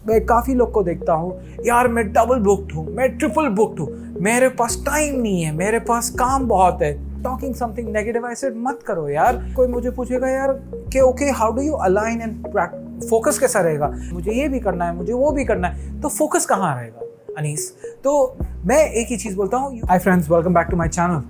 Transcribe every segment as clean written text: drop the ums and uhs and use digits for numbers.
मैं काफ़ी लोग को देखता हूँ, यार मैं डबल बुक्ड हूँ, मैं ट्रिपल बुक्ड हूँ, मेरे पास टाइम नहीं है, मेरे पास काम बहुत है। टॉकिंग समथिंग नेगेटिव ऐसे मत करो यार। कोई मुझे पूछेगा यार कि okay how do you align and focus कैसा रहेगा, मुझे ये भी करना है, मुझे वो भी करना है, तो फोकस कहाँ रहेगा अनीस? तो मैं एक ही चीज़ बोलता हूँ। Hi friends, welcome back to my channel.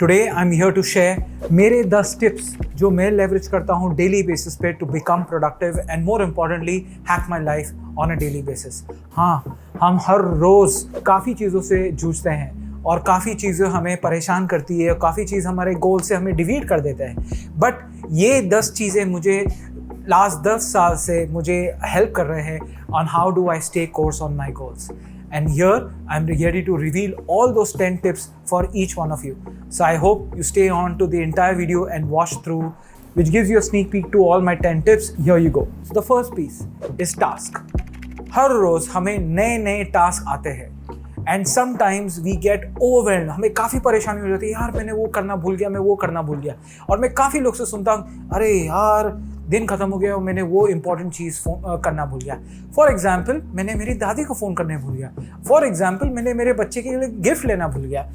Today I am here to share मेरे 10 टिप्स जो मैं लेवरेज करता हूँ डेली बेसिस पे to become productive and more importantly hack my life on a daily basis. हाँ, हम हर रोज़ काफ़ी चीज़ों से जूझते हैं और काफ़ी चीज़ें हमें परेशान करती है और काफ़ी चीज़ हमारे गोल से हमें डिवीट कर देते हैं। बट ये 10 चीज़ें मुझे लास्ट 10 साल से मुझे हेल्प कर रहे हैं on how do I stay course on my goals. And here I'm ready to reveal all those 10 tips for each one of you. So I hope you stay on to the entire video and watch through, which gives you a sneak peek to all my 10 tips. Here you go. So the first piece is task. हर रोज हमें नए नए task आते हैं and sometimes we get overwhelmed. हमें काफ़ी परेशानी हो जाती है, यार मैंने वो करना भूल गया, मैं वो करना भूल गया। और मैं काफ़ी लोग से सुनता हूँ, अरे यार दिन ख़त्म हो गया और मैंने वो इंपॉर्टेंट चीज़ करना भूल गया। फॉर एग्जाम्पल, मैंने मेरी दादी को फ़ोन करने भूल गया। फॉर एग्जाम्पल, मैंने मेरे बच्चे के लिए गिफ्ट लेना भूल गया।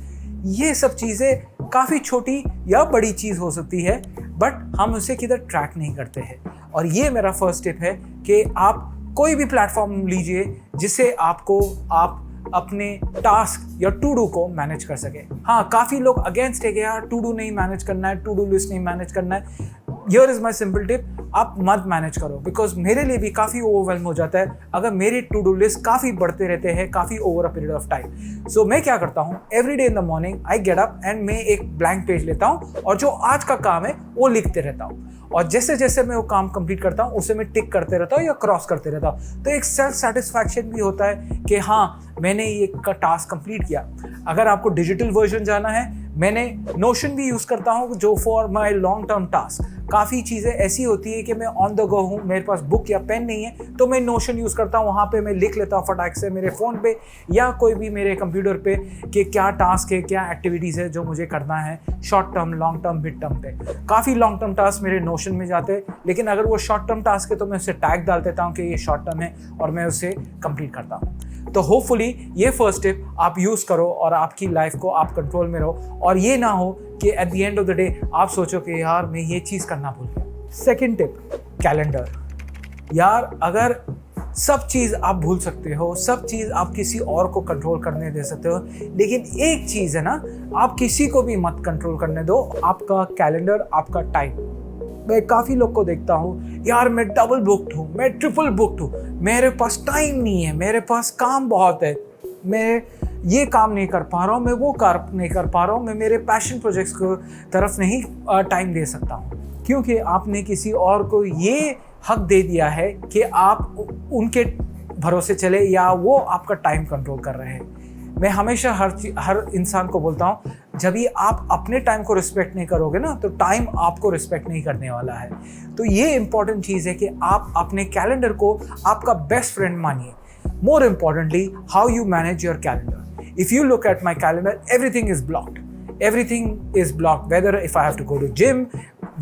ये सब चीज़ें काफ़ी छोटी या बड़ी चीज़ हो सकती है, बट हम उसे किधर ट्रैक नहीं करते हैं। और ये मेरा फर्स्ट टिप है कि आप कोई भी प्लेटफॉर्म लीजिए जिससे आप अपने टास्क या टू डू को मैनेज कर सके। हाँ, काफ़ी लोग अगेंस्ट है कि यार टू डू नहीं मैनेज करना है, टू डू लिस्ट नहीं मैनेज करना है। Here is my simple tip, आप मत मैनेज करो, बिकॉज मेरे लिए भी काफ़ी ओवरवेलम हो जाता है अगर मेरे टू डू लिस्ट काफ़ी बढ़ते रहते हैं काफ़ी over a period of time. So मैं क्या करता हूँ, every day in the morning I get up and मैं एक ब्लैंक पेज लेता हूँ और जो आज का काम है वो लिखते रहता हूँ। और जैसे जैसे मैं वो काम कंप्लीट करता हूँ उसे मैं टिक करते रहता हूँ या क्रॉस करते रहता हूँ। तो एक सेल्फ सेटिस्फैक्शन भी होता है कि हाँ मैंने ये टास्क कंप्लीट किया। अगर आपको डिजिटल वर्जन जाना है, मैंने नोशन भी यूज़ करता हूँ जो for my long term task. काफ़ी चीज़ें ऐसी होती है कि मैं ऑन द गो हूँ, मेरे पास बुक या पेन नहीं है, तो मैं नोशन यूज़ करता हूँ। वहाँ पे मैं लिख लेता हूँ फटाक से मेरे फ़ोन पे या कोई भी मेरे कंप्यूटर पे कि क्या टास्क है, क्या एक्टिविटीज़ है जो मुझे करना है short term, long term, mid term पे। काफ़ी लॉन्ग टर्म टास्क मेरे नोशन में जाते हैं, लेकिन अगर वो शॉर्ट टर्म टास्क है तो मैं उसे टैग डाल देता हूँ कि ये शॉर्ट टर्म है और मैं उसे कंप्लीट करता हूँ। तो होपफुली ये फर्स्ट टिप आप यूज़ करो और आपकी लाइफ को आप कंट्रोल में रहो और ये ना हो कि at the end of the day आप सोचो कि यार मैं ये चीज़ करना भूल गया। Second tip, calendar. यार अगर सब चीज़ आप भूल सकते हो, सब चीज़ आप किसी और को कंट्रोल करने दे सकते हो, लेकिन एक चीज़ है ना, आप किसी को भी मत कंट्रोल करने दो, आपका कैलेंडर, आपका टाइम। मैं काफ़ी लोग को देखता हूँ, यार मैं डबल बुक्ड हूँ, मैं ट्रिपल बुक्ड हूँ, मेरे पास टाइम नहीं है, मेरे पास काम बहुत है, मैं ये काम नहीं कर पा रहा हूँ, मैं वो काम नहीं कर पा रहा हूँ, मैं मेरे पैशन प्रोजेक्ट्स को तरफ नहीं टाइम दे सकता हूँ। क्योंकि आपने किसी और को ये हक दे दिया है कि आप उनके भरोसे चले या वो आपका टाइम कंट्रोल कर रहे हैं। मैं हमेशा हर इंसान को बोलता हूँ, जब भी आप अपने टाइम को रिस्पेक्ट नहीं करोगे ना, तो टाइम आपको रिस्पेक्ट नहीं करने वाला है। तो ये इंपॉर्टेंट चीज़ है कि आप अपने कैलेंडर को आपका बेस्ट फ्रेंड मानिए। More importantly, how you manage your calendar. If you look at my calendar, everything is blocked. Everything is blocked, whether if I have to go to gym,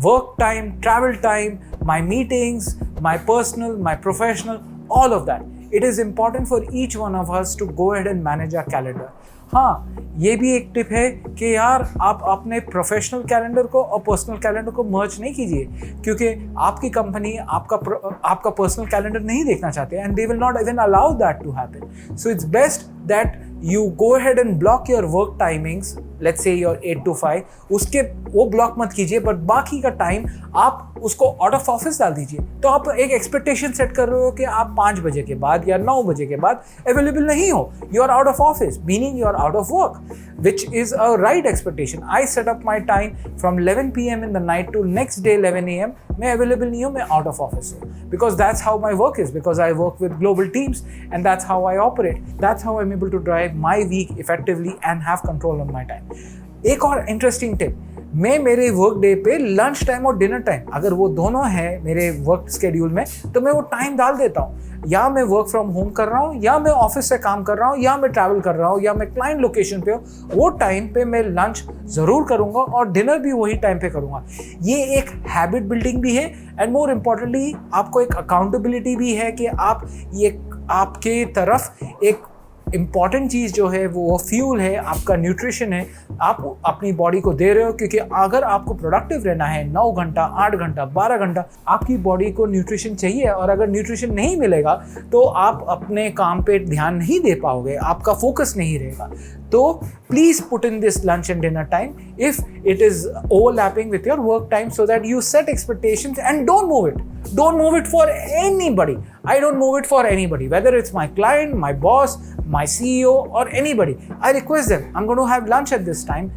work time, travel time, my meetings, my personal, my professional, all of that. It is important for each one of us to go ahead and manage our calendar. हाँ, ये भी एक tip है कि यार आप अपने professional calendar को और पर्सनल कैलेंडर को मर्ज नहीं कीजिए, क्योंकि आपकी कंपनी आपका पर्सनल कैलेंडर नहीं देखना चाहते and they will not even allow that to happen. So it's best that you go ahead and block your work timings, let's say your 8 to 5, उसके वो ब्लॉक मत कीजिए, बट बाकी का टाइम आप उसको आउट ऑफ ऑफिस डाल दीजिए। तो आप एक एक्सपेक्टेशन सेट कर रहे हो कि आप 5 बजे के बाद या 9 बजे के बाद अवेलेबल नहीं हो, you are out of office, meaning you are out of work, which is a right expectation. I set up my time from 11 PM in the night to next day 11 AM. मैं available नहीं हूँ, मैं out of office हूँ, because that's how my work is, because I work with global teams and that's how I operate. That's how I'm able to drive my week effectively and have control on my time. एक और interesting tip, मैं मेरे work day पे lunch time और dinner time, अगर वो दोनों है मेरे वर्क स्केड्यूल में, तो मैं वो टाइम डाल देता हूँ। या मैं वर्क फ्रॉम होम कर रहा हूँ, या मैं ऑफिस से काम कर रहा हूँ, या मैं ट्रैवल कर रहा हूँ, या मैं क्लाइंट लोकेशन पे हूँ, वो टाइम पे मैं लंच ज़रूर करूँगा और डिनर भी वही टाइम पे करूँगा। ये एक हैबिट बिल्डिंग भी है एंड मोर इम्पॉर्टेंटली आपको एक अकाउंटेबिलिटी भी है कि आप ये आपके तरफ एक इम्पॉर्टेंट चीज़ जो है वो फ्यूल है, आपका न्यूट्रिशन है, आप अपनी बॉडी को दे रहे हो। क्योंकि अगर आपको प्रोडक्टिव रहना है 9 घंटा, 8 घंटा, 12 घंटा, आपकी बॉडी को न्यूट्रिशन चाहिए। और अगर न्यूट्रिशन नहीं मिलेगा तो आप अपने काम पे ध्यान नहीं दे पाओगे, आपका फोकस नहीं रहेगा। तो please put in this lunch and dinner time if it is overlapping with your work time, so that you set expectations and don't move it for anybody. I don't move it for anybody, whether it's my client, my boss, my CEO, or anybody. I request them, I'm going to have lunch at this time,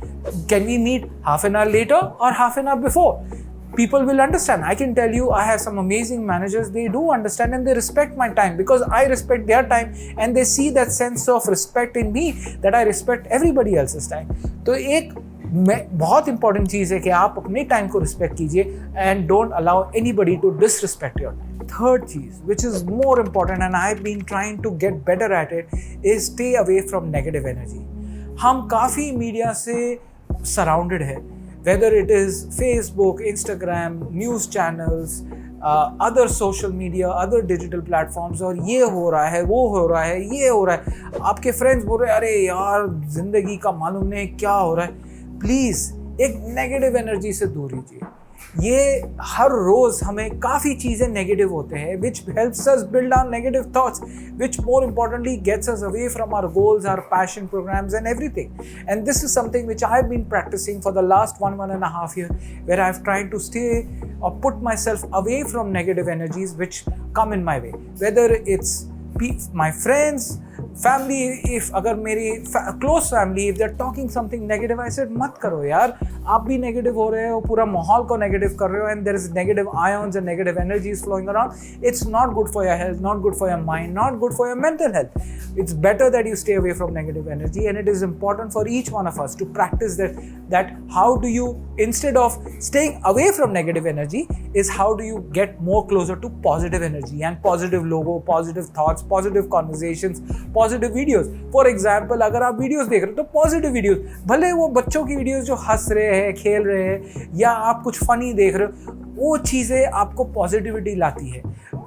can we meet half an hour later or half an hour before? People will understand. I can tell you, I have some amazing managers, they do understand and they respect my time because I respect their time, and they see that sense of respect in me that I respect everybody else's time. तो एक बहुत important चीज़ है कि आप अपने time को respect कीजिए and don't allow anybody to disrespect your time. Third चीज़ which is more important and I have been trying to get better at it is stay away from negative energy. हम काफ़ी media से surrounded है, whether it is Facebook, Instagram, news channels, other social media, other digital platforms, और ये हो रहा है, वो हो रहा है, ये हो रहा है। आपके फ्रेंड्स बोल रहे हैं अरे यार ज़िंदगी का मालूम नहीं क्या हो रहा है। प्लीज़ एक नेगेटिव एनर्जी से दूर रहिए। ये हर रोज़ हमें काफ़ी चीज़ें नेगेटिव होते हैं which helps us build our negative thoughts which more importantly gets us away from our goals, our passion programmes and everything. And this is something which I have been practising for the last 1.5 year, where I have tried to stay or put myself away from negative energies which come in my way, whether it's my friends, family, if अगर मेरी close family if they're talking something negative, I said मत करो यार, आप भी negative हो रहे हो, पूरा माहौल को नेगेटिव कर रहे हो, and there is negative ions and negative energies flowing around. It's not good for your health, not good for your mind, not good for your mental health. It's better that you stay away from negative energy, and it is important for each one of us to practice that how do you, instead of staying away from negative energy, is how do you get more closer to positive energy and positive logo, positive thoughts, positive conversations, positive videos. For example अगर आप videos देख रहे हो तो positive videos, भले वो बच्चों की वीडियोस जो हंस रहे हैं, खेल रहे हैं, या आप कुछ फनी देख रहे हो, वो चीज़ें आपको पॉजिटिविटी लाती है,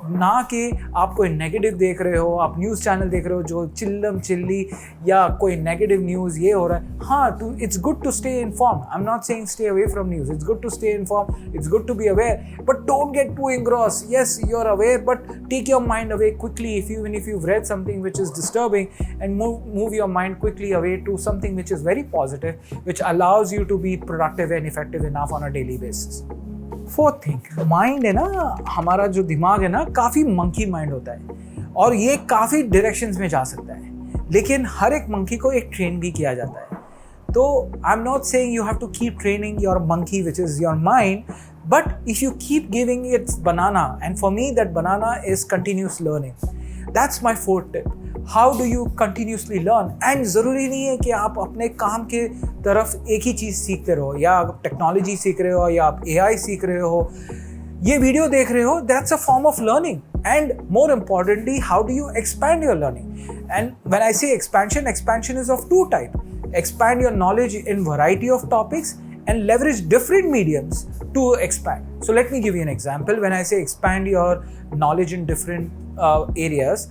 ना कि आप कोई नेगेटिव देख रहे हो, आप न्यूज़ चैनल देख रहे हो जो चिल्लम चिल्ली या कोई नेगेटिव न्यूज़ ये हो रहा है। हाँ, it's good to stay informed, I am not saying stay away from news, it's good to stay informed, it's good to be aware, but don't get to engross. Yes, you're aware, but take your mind away quickly if you've read something which is disturbing, and move your mind quickly away to something which is very positive, which allows you to be productive and effective enough on a daily basis. Fourth thing, mind है ना, हमारा जो दिमाग है ना, काफ़ी monkey mind होता है और ये काफ़ी डायरेक्शंस में जा सकता है, लेकिन हर एक मंकी को एक ट्रेन भी किया जाता है। तो I am not saying you have to keep training your monkey which is your mind, but if you keep giving it banana, and for me that banana is continuous learning. That's my fourth tip. How do you continuously learn? And ज़रूरी नहीं है कि आप अपने काम के तरफ एक ही चीज़ सीखते रहो, या आप टेक्नोलॉजी सीख रहे हो, या आप AI सीख रहे हो, ये वीडियो देख रहे हो, that's a form of learning. And more importantly, how do you expand your learning? And when I say expansion is of two types. Expand your knowledge in variety of topics and leverage different mediums to expand. So let me give you an example. When I say expand your knowledge in different areas,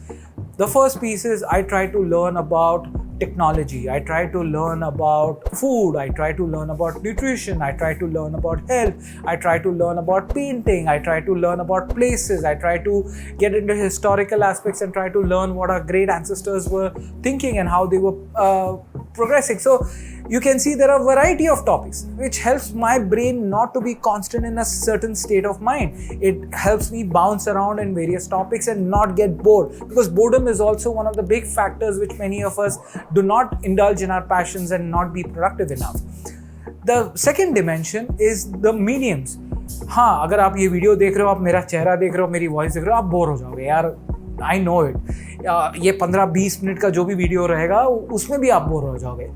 the first piece is I try to learn about technology, I try to learn about food, I try to learn about nutrition, I try to learn about health, I try to learn about painting, I try to learn about places, I try to get into historical aspects and try to learn what our great ancestors were thinking and how they were progressing. So you can see there are a variety of topics which helps my brain not to be constant in a certain state of mind. It helps me bounce around in various topics and not get bored, because boredom is also one of the big factors which many of us do not indulge in our passions and not be productive enough. The second dimension is the mediums. हाँ, अगर आप ये video देख रहे हो, आप मेरा चेहरा देख रहे हो, मेरी वॉइस देख रहे हो, आप बोर हो जाओगे यार, आई नो इट। ये 15-20 मिनट का जो भी वीडियो रहेगा उसमें भी आप बोर हो जाओगे।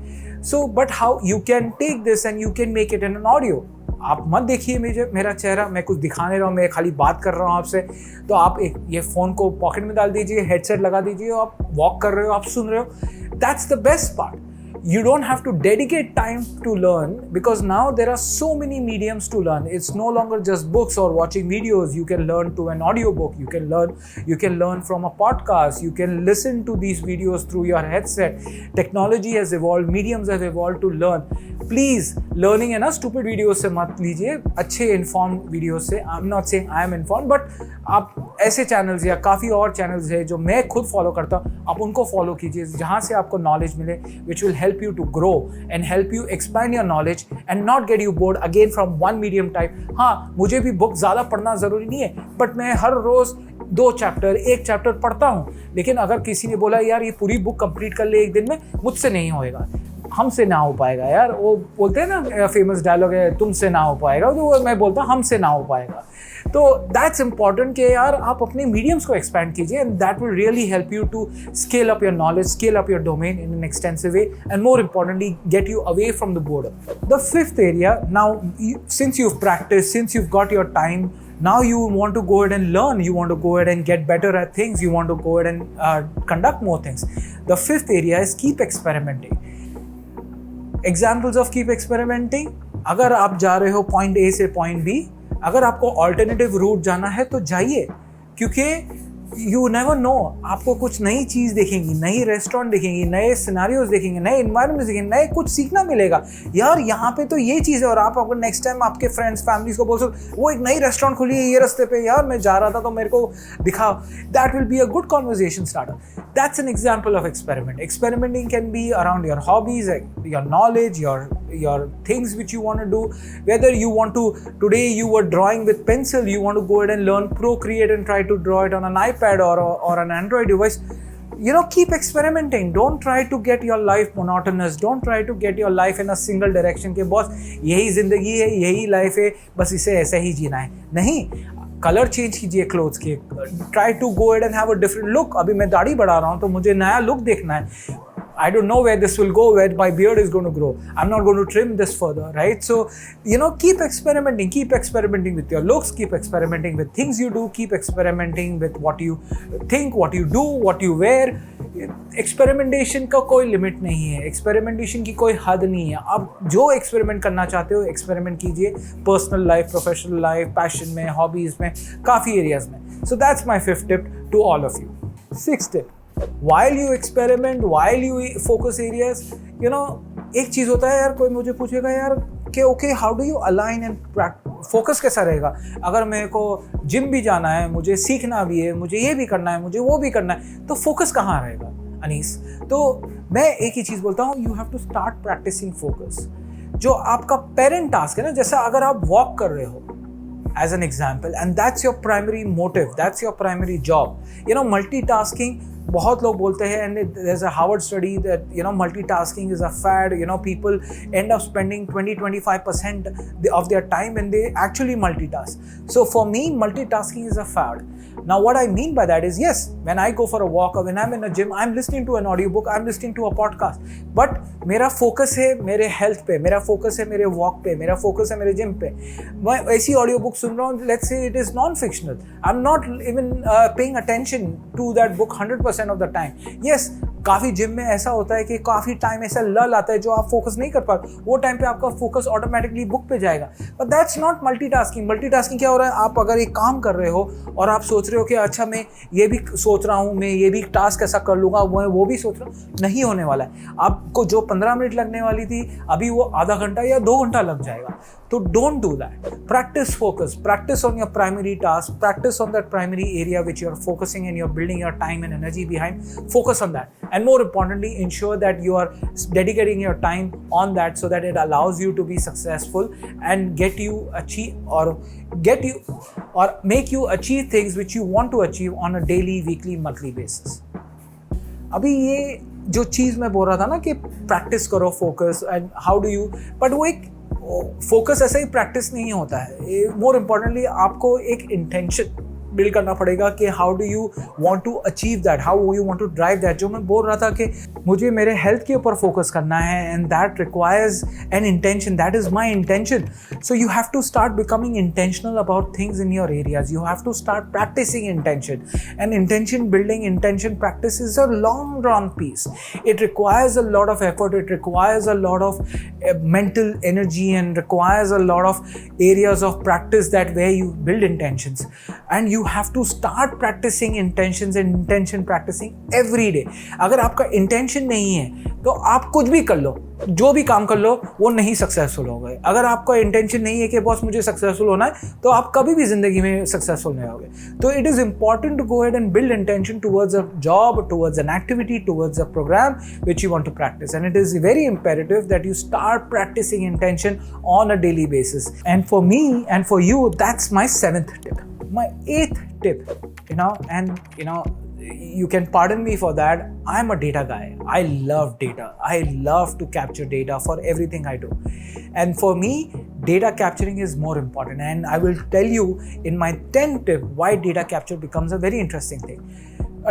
So but how you can take this and you can make it in an audio. आप मत देखिए मेरा चेहरा, मैं कुछ दिखा नहीं रहा हूँ, मैं खाली बात कर रहा हूँ आपसे, तो आप ये फ़ोन को पॉकेट में डाल दीजिए, हेडसेट लगा दीजिए, आप वॉक कर रहे हो, आप सुन रहे हो, that's the best part. You don't have to dedicate time to learn because now there are so many mediums to learn. It's no longer just books or watching videos. You can learn to an audiobook. You can learn from a podcast. You can listen to these videos through your headset. Technology has evolved. Mediums have evolved to learn. Please, learning है ना stupid videos से मत लीजिए, अच्छे informed videos से. I'm not saying I am informed, but आप ऐसे channels या काफ़ी और channels है जो मैं खुद follow करता हूँ, आप उनको follow कीजिए जहाँ से आपको knowledge मिले, which will help you to grow and help you expand your knowledge and not get you bored again from one medium type. हाँ, मुझे भी book ज़्यादा पढ़ना ज़रूरी नहीं है, but मैं हर रोज़ 2 चैप्टर 1 चैप्टर पढ़ता हूँ. लेकिन अगर किसी ने बोला यार ये पूरी बुक कंप्लीट कर ले एक दिन में, मुझसे नहीं होएगा, हमसे ना हो पाएगा यार. वो बोलते हैं ना, फेमस डायलॉग है, तुमसे ना हो पाएगा, तो मैं बोलता हूँ हमसे ना हो पाएगा. तो दैट्स इम्पॉर्टेंट कि यार आप अपने मीडियम्स को एक्सपैंड कीजिए and that will really help you to scale up your knowledge, scale up your domain in an extensive way and more importantly get you away from the boredom. The fifth area, now since you've practiced, since you've got your time, now you want to go ahead and learn, you want to go ahead and get better at things, you want to go ahead and conduct more things. The fifth area is keep experimenting. Examples of keep experimenting, अगर आप जा रहे हो point A से point B, अगर आपको alternative root जाना है तो जाइए, क्योंकि यू नेवर नो, आपको कुछ नई चीज़ देखेंगी, नई रेस्टोरेंट देखेंगी, नए सिनारियोज देखेंगे, नए इन्वायरमेंट देखेंगे, नए कुछ सीखना मिलेगा. यार यहाँ पे तो ये चीज़ है, और आप अगर नेक्स्ट टाइम आपके फ्रेंड्स फैमिलीज को बोल सकते वो एक नई रेस्टोरेंट खुली है ये रास्ते पे, यार मैं जा रहा था तो मेरे को दिखाओ. That will be a good conversation starter. That's an example of experiment. Experimenting can be around your hobbies, your knowledge, your things which you want to do. Whether you want to, today you were drawing with pencil, you want to go ahead and learn Procreate and try to draw it on an iPad or an Android device. You know, keep experimenting. Don't try to get your life monotonous. Don't try to get your life in a single direction के boss यही जिंदगी है, यही life है, बस इसे ऐसे ही जीना है. नहीं, कलर चेंज कीजिए क्लोथ्स के. Try to go ahead and have a different look. अभी मैं दाढ़ी बढ़ा रहा हूँ तो मुझे नया लुक देखना है. I don't know where this will go, where my beard is going to grow. I'm not going to trim this further, right? So, you know, keep experimenting with your looks, keep experimenting with things you do, keep experimenting with what you think, what you do, what you wear. Experimentation का कोई limit नहीं है, experimentation की कोई हद नहीं है. आप जो एक्सपेरिमेंट करना चाहते हो एक्सपेरिमेंट कीजिए, personal life, professional life, passion में, हॉबीज़ में, काफ़ी एरियाज में. So that's my fifth tip to all of you. Sixth tip, while you experiment, while you focus areas, you know, एक चीज़ होता है यार, कोई मुझे पूछेगा यार कि okay how do you align and focus कैसा रहेगा. अगर मेरे को जिम भी जाना है, मुझे सीखना भी है, मुझे ये भी करना है, मुझे वो भी करना है, तो फोकस कहाँ रहेगा अनीस. तो मैं एक ही चीज़ बोलता हूँ, you have to start practicing focus. जो आपका पेरेंट टास्क है ना, जैसा अगर आप वॉक कर रहे हो as an example, and that's your primary motive, that's your primary job. You know, multitasking, बहुत लोग बोलते हैं, and there's a Harvard study that, you know, multitasking is a fad. You know, people end up spending 20-25% of their time when they actually multitask. So for me, multitasking is a fad. Now what I mean by that is, yes, when I go for a walk or when I'm in a gym, I'm listening to an audiobook, I'm listening to a podcast, but मेरा focus है मेरे health पे, मेरा focus है मेरे walk पे, मेरा focus है मेरे gym पे. मैं ऐसी audiobook सुन रहा हूँ, let's say it is non-fictional, I'm not even paying attention to that book 100% of the time. Yes, काफ़ी जिम में ऐसा होता है कि काफ़ी टाइम ऐसा लल आता है जो आप फोकस नहीं कर पाते, वो टाइम पे आपका फोकस ऑटोमेटिकली बुक पे जाएगा. But that's not multitasking. Multitasking क्या हो रहा है, आप अगर एक काम कर रहे हो और आप सोच रहे हो कि अच्छा मैं ये भी सोच रहा हूँ, मैं ये भी टास्क ऐसा कर लूँगा, वो भी सोच रहा हूँ, नहीं होने वाला है. आपको जो 15 मिनट लगने वाली थी, अभी वो आधा घंटा या 2 घंटा लग जाएगा. तो don't do that. Practice focus, practice on your primary task, practice on that primary area which you are focusing and you are building your time and energy behind. Focus on that, and more importantly, ensure that you are dedicating your time on that so that it allows you to be successful and make you achieve things which you want to achieve on a daily, weekly, monthly basis. अभी ये जो चीज़ मैं बोल रहा था ना कि practice करो focus and how do you, but वो एक फोकस ऐसा ही प्रैक्टिस नहीं होता है. मोर इम्पॉर्टेंटली आपको एक इंटेंशन, बिल्ड करना पड़ेगा कि how do you want to achieve that, how you want to drive that. जो मैं बोल रहा था कि मुझे मेरे हेल्थ के ऊपर फोकस करना है and that requires an intention, that is my intention. So you have to start becoming intentional about things in your areas, you have to start practicing intention, and intention building, intention practice is a long run piece. It requires a lot of effort, it requires a lot of mental energy, and requires a lot of areas of practice that where you build intentions, and you have to start practicing intentions and intention practicing every day. अगर आपका intention नहीं है तो आप कुछ भी कर लो, जो भी काम कर लो, वो नहीं सक्सेसफुल होगे। अगर आपका इंटेंशन नहीं है कि बॉस मुझे सक्सेसफुल होना है, तो आप कभी भी जिंदगी में सक्सेसफुल नहीं होगे। तो it is important to go ahead and build intention towards a job, towards an activity, towards a program which you want to practice, and it is very imperative that you start practicing intention on a daily basis. And for me and for you, that's my 7th tip. My 8th tip, you can pardon me for that, I'm a data guy. I love data. I love to capture data for everything I do. And for me, data capturing is more important. And I will tell you in my 10th tip why data capture becomes a very interesting thing.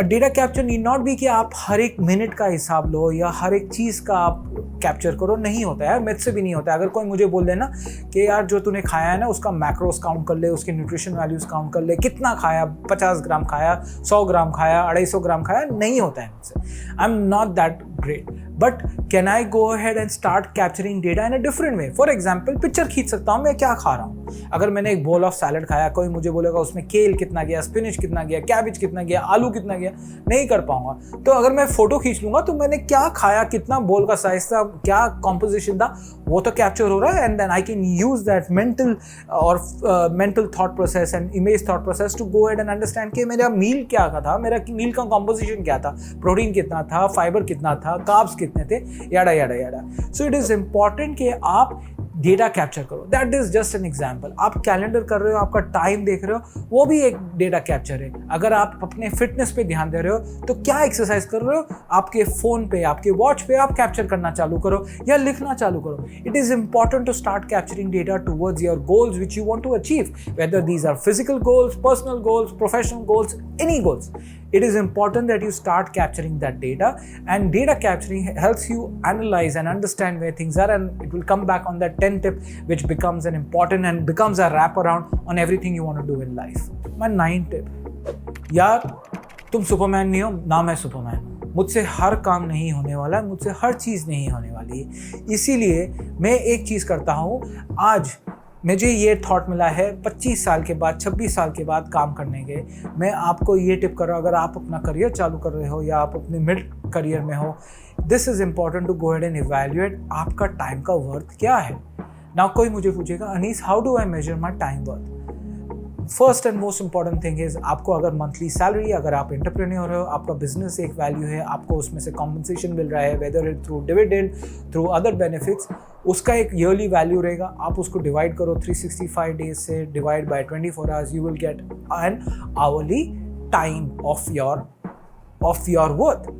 Data capture need not be कि आप हर एक minute का हिसाब लो या हर एक चीज़ का आप capture करो, नहीं होता है यार, मुझसे भी नहीं होता है। अगर कोई मुझे बोल देना कि यार जो तूने खाया है ना उसका मैक्रोस काउंट कर ले, उसके न्यूट्रिशन वैल्यूज काउंट कर ले, कितना खाया, 50 ग्राम खाया, 100 ग्राम खाया, 250 ग्राम खाया, नहीं होता है मुझसे। आई am not that great, but can I go ahead and start capturing data in a different way. For example, picture खींच सकता हूँ मैं क्या खा रहा हूँ। अगर मैंने एक बोल ऑफ सैलड खाया, कोई मुझे बोलेगा उसमें केल कितना गया, स्पिनिच कितना गया, कैबिज कितना गया, आलू कितना गया, नहीं कर पाऊंगा। तो अगर मैं फोटो खींच लूंगा तो मैंने क्या खाया, कितना बोल का साइज था, क्या कॉम्पोजिशन था, वो तो कैप्चर हो रहा है। And then I can use that mental thought process and image thought process to go ahead and understand कि मेरा मील क्या था, मेरा मील का कॉम्पोजिशन क्या था, प्रोटीन कितना था, फाइबर कितना था, कार्ब्स कितने थे, याडा याडा याडा। सो इट इज इंपॉर्टेंट कि आप डेटा कैप्चर करो। That is just an example. आप कैलेंडर कर रहे हो, आपका टाइम देख रहे हो, वो भी एक डेटा कैप्चर है। अगर आप अपने फिटनेस पे ध्यान दे रहे हो तो क्या एक्सरसाइज कर रहे हो, आपके फोन पे, आपके वॉच पे आप कैप्चर करना चालू करो या लिखना चालू करो। It is important to start capturing data towards your goals which you want to achieve, whether these are physical goals, personal goals, professional goals, any goals. It is important that you start capturing that data, and data capturing helps you analyze and understand where things are, and it will come back on that 10th tip which becomes an important and becomes a wraparound on everything you want to do in life. My 9th tip, यार तुम Superman नहीं हो, ना मैं Superman हूँ। मुझसे हर काम नहीं होने वाला है, मुझसे हर चीज़ नहीं होने वाली है। इसीलिए मैं एक चीज़ करता हूँ। आज मुझे ये थॉट मिला है 25 साल के बाद, 26 साल के बाद काम करने के, मैं आपको ये टिप कर रहा हूँ। अगर आप अपना करियर चालू कर रहे हो या आप अपने मिड करियर में हो, this is important to go ahead and evaluate आपका टाइम का वर्थ क्या है। नाउ कोई मुझे पूछेगा, Anees how do I measure my time worth? First and most important thing is, आपको अगर मंथली सैलरी, अगर आप एंटरप्रेन्योर हो, आपका बिजनेस एक वैल्यू है, आपको उसमें से कॉम्पनसेशन मिल रहा है, whether it through dividend, through other benefits, उसका एक ईयरली वैल्यू रहेगा। आप उसको डिवाइड करो 365 डेज से, divide by 24 hours, you will get an hourly time of your worth,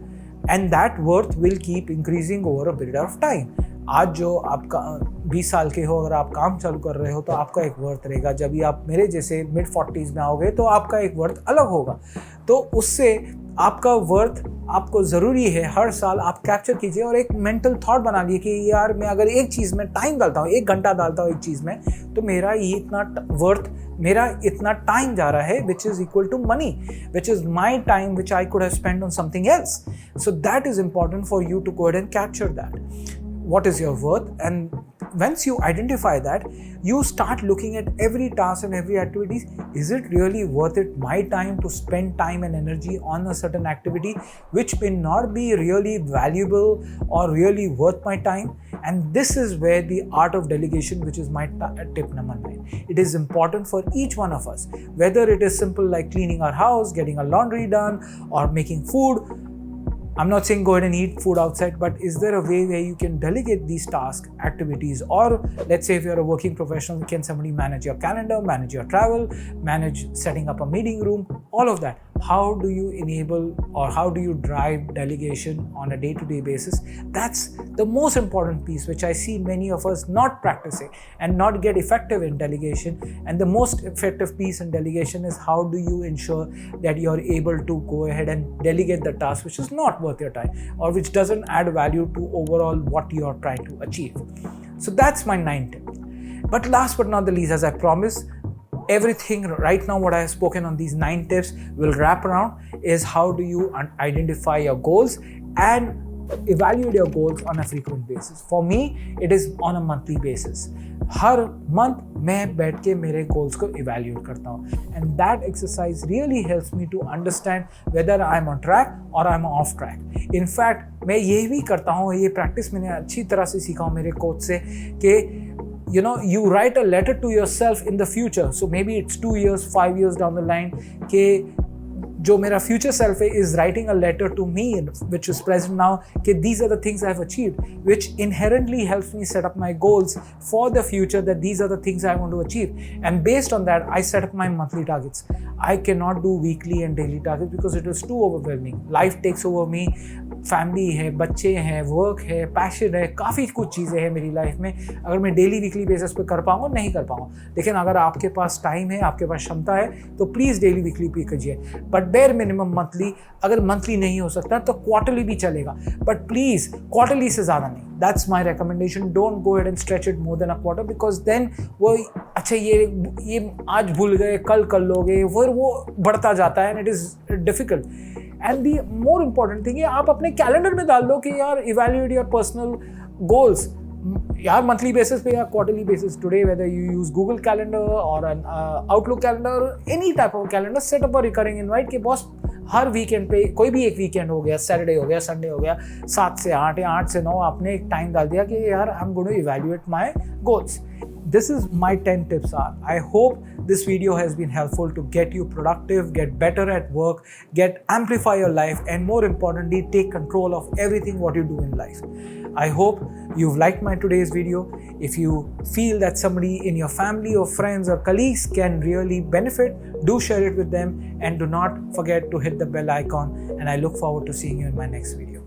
and that worth will keep increasing over a period of time. आज जो आपका 20 साल के हो, अगर आप काम चालू कर रहे हो तो आपका एक वर्थ रहेगा। जब भी आप मेरे जैसे मिड 40s में आओगे तो आपका एक वर्थ अलग होगा। तो उससे आपका वर्थ आपको ज़रूरी है हर साल आप कैप्चर कीजिए और एक मेंटल थॉट बना लिए कि यार मैं अगर एक चीज़ में टाइम डालता हूँ, 1 घंटा डालता हूँ एक चीज़ में, तो मेरा ये इतना वर्थ, मेरा इतना टाइम जा रहा है, which is equal to money, which is my time which I could have spend on something else. So that is important for you to go ahead and capture that. What is your worth? And once you identify that, you start looking at every task and every activity. Is it really worth it, my time, to spend time and energy on a certain activity which may not be really valuable or really worth my time? And this is where the art of delegation, which is my tip number 9. It is important for each one of us, whether it is simple like cleaning our house, getting our laundry done, or making food. I'm not saying go ahead and eat food outside, but is there a way where you can delegate these tasks, activities? Or let's say if you're a working professional, can somebody manage your calendar, manage your travel, manage setting up a meeting room, all of that? how do you enable or how do you drive delegation on a day-to-day basis? That's the most important piece, which I see many of us not practicing and not get effective in delegation. And the most effective piece in delegation is how do you ensure that you're able to go ahead and delegate the task which is not worth your time or which doesn't add value to overall what you're trying to achieve. So that's my 9 tip. But last but not the least, as I promised, everything right now what I have spoken on these 9 tips will wrap around is how do you identify your goals and evaluate your goals on a frequent basis. For me, it is on a monthly basis. Her month मैं बैठ के मेरे goals को evaluate करता हूँ, and that exercise really helps me to understand whether I'm on track or I'm off track. In fact, मैं ये भी करता हूँ, ये practice मैंने अच्छी तरह से सीखा हूँ मेरे coach से कि you write a letter to yourself in the future. So maybe it's 2 years, 5 years down the line कि जो मेरा future self is writing a letter to me which is present now कि these are the things I've achieved, which inherently helps me set up my goals for the future, that these are the things I want to achieve. And based on that, I set up my monthly targets. I cannot do weekly and daily targets because it is too overwhelming. Life takes over me. Family है, बच्चे हैं, work है, passion है, काफ़ी कुछ चीज़ें हैं मेरी लाइफ में. अगर मैं डेली वीकली बेसिस पे कर पाऊँगा, नहीं कर पाऊँगा. लेकिन अगर आपके पास टाइम है, आपके पास क्षमता है, तो प्लीज़ डेली वीकली पे कीजिए. But bare minimum monthly. अगर मंथली नहीं हो सकता तो क्वार्टरली भी चलेगा, बट प्लीज़ क्वार्टरली से ज़्यादा नहीं. That's my recommendation. Don't go ahead and stretch it more than a quarter, because then वो अच्छा ये आज भूल गए, कल कर लोगे, फिर वो बढ़ता जाता है and it is difficult. And the more important thing है आप अपने कैलेंडर में डाल दो कि यार इवैल्यूएट योर पर्सनल गोल्स, यार मंथली बेसिस पे या quarterly basis. Today whether you use Google calendar और an Outlook calendar, any type of calendar, set up a recurring invite कि बॉस हर वीकेंड पे, कोई भी एक वीकेंड हो गया, सैटरडे हो गया, संडे हो गया, 7 से 8 या 8 से 9 आपने एक टाइम डाल दिया कि यार I am going to evaluate my goals. This is my 10 tips are. I hope this video has been helpful to get you productive, get better at work, amplify your life, and more importantly, take control of everything what you do in life. I hope you've liked my today's video. If you feel that somebody in your family or friends or colleagues can really benefit, do share it with them, and do not forget to hit the bell icon. And I look forward to seeing you in my next video.